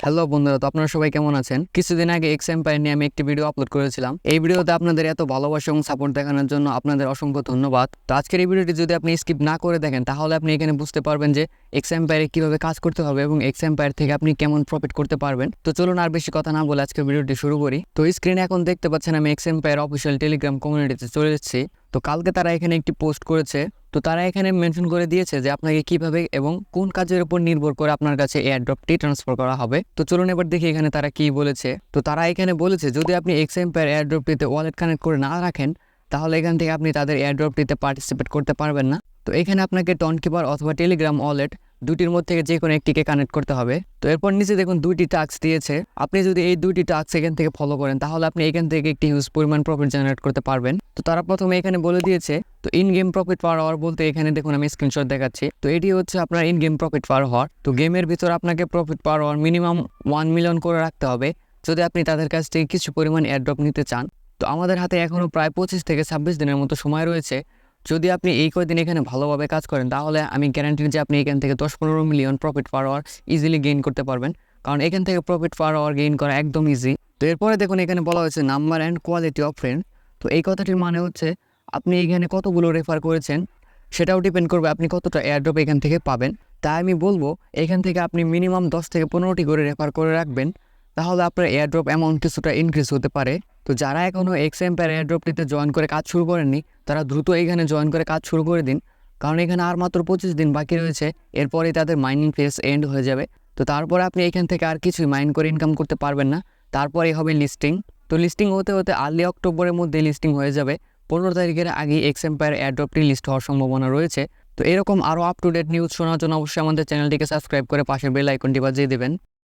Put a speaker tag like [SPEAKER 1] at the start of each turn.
[SPEAKER 1] Hello বন্ধুরা, তো আপনারা সবাই কেমন আছেন? কিছুদিন আগে এক্স এম্পায়ার নিয়ে আমি একটি ভিডিও আপলোড করেছিলাম। এই ভিডিওতে আপনাদের এত ভালোবাসা এবং সাপোর্ট দেখানোর জন্য আপনাদের অসংখ্য ধন্যবাদ। তো আজকের এই ভিডিওটি যদি আপনি স্কিপ না করে দেখেন, তাহলে আপনি এখানে বুঝতে পারবেন যে এক্স এম্পায়ারে কিভাবে কাজ করতে হবে এবং এক্স এম্পায়ার থেকে আপনি কেমন প্রফিট করতে পারবেন। তো চলুন আর বেশি কথা না বলে আজকের ভিডিওটি শুরু করি। তো স্ক্রিনে এখন দেখতে পাচ্ছেন আমি এক্স এম্পায়ার অফিসিয়াল টেলিগ্রাম কমিউনিটিতে চলে এসেছি। তো কালকে তারা এখানে একটি পোস্ট করেছে। তো তারা এখানে মেনশন করে দিয়েছে যে আপনাকে কিভাবে এবং কোন কাজের উপর নির্ভর করে আপনার কাছে এয়ার ড্রপটি ট্রান্সফার করা হবে। তো চলুন এবার দেখি এখানে তারা কি বলেছে। তো তারা এখানে বলেছে যদি আপনি এক্স এম্পায়ার এয়ার ড্রপটিতে ওয়ালেট কানেক্ট করে না রাখেন, তাহলে এখান থেকে আপনি তাদের এয়ার ড্রপটিতে পার্টিসিপেট করতে পারবেন না। তো এখানে আপনাকে টনকিপার অথবা টেলিগ্রাম ওয়ালেট দুটির মধ্যে থেকে যে কোনো একটিকে কানেক্ট করতে হবে। তো এরপর নিচে দেখুন দুইটি টাস্ক দিয়েছে। আপনি যদি এই দুইটি টাস্ক এখান থেকে ফলো করেন, তাহলে আপনি এখান থেকে একটি হিউজ পরিমাণ প্রফিট জেনারেট করতে পারবেন। তো তারা প্রথমে এখানে বলে দিয়েছে, তো ইন গেম প্রফিট পার হওয়ার বলতে এখানে দেখুন আমি স্ক্রিনশট দেখাচ্ছি। তো এটি হচ্ছে আপনার ইন গেম প্রফিট পার হওয়ার। তো গেমের ভিতর আপনাকে প্রফিট পার হওয়ার মিনিমাম 1 মিলিয়ন করে রাখতে হবে যদি আপনি তাদের কাছ থেকে কিছু পরিমাণ এয়ারড্রপ নিতে চান। তো আমাদের হাতে এখনও প্রায় 25 থেকে 26 দিনের মতো সময় রয়েছে। যদি আপনি এই কয়দিন এখানে ভালোভাবে কাজ করেন, তাহলে আমি গ্যারান্টি যে আপনি এখান থেকে 10-15 মিলিয়ন প্রফিট পার হওয়ার ইজিলি গেইন করতে পারবেন, কারণ এখান থেকে প্রফিট পার হওয়ার গেইন করা একদম ইজি। তো এরপরে দেখুন এখানে বলা হয়েছে number and quality of friend. তো এই কথাটির মানে হচ্ছে আপনি এখানে কতগুলো রেফার করেছেন সেটাও ডিপেন্ড করবে আপনি কতটা এয়ারড্রপ এখান থেকে পাবেন। তাই আমি বলবো এখান থেকে আপনি মিনিমাম 10 থেকে 15টি করে রেফার করে রাখবেন, তাহলে আপনার এয়ারড্রপ অ্যামাউন্ট কিছুটা ইনক্রিজ হতে পারে। তো যারা এখনও এক্স এম্পায়ার এয়ারড্রপটিতে জয়েন করে কাজ শুরু করেননি, তারা দ্রুত এখানে জয়েন করে কাজ শুরু করে দিন, কারণ এখানে আর মাত্র 25 দিন বাকি রয়েছে। এরপরেই তাদের মাইনিং ফেজ এন্ড হয়ে যাবে। তো তারপরে আপনি এখান থেকে আর কিছুই মাইন করে ইনকাম করতে পারবেন না। তারপরেই হবে লিস্টিং। তো লিস্টিং হতে হতে আর্লি অক্টোবরের মধ্যে লিস্টিং হয়ে যাবে। 15 তারিখের আগেই এক্স এম্পায়ার এয়ারড্রপটি লিস্ট হওয়ার সম্ভাবনা রয়েছে। তো এরকম আরও আপ টু ডেট নিউজ শোনার জন্য অবশ্যই আমাদের চ্যানেলটিকে সাবস্ক্রাইব করে পাশের বেল আইকনটি বাজিয়ে দেবেন।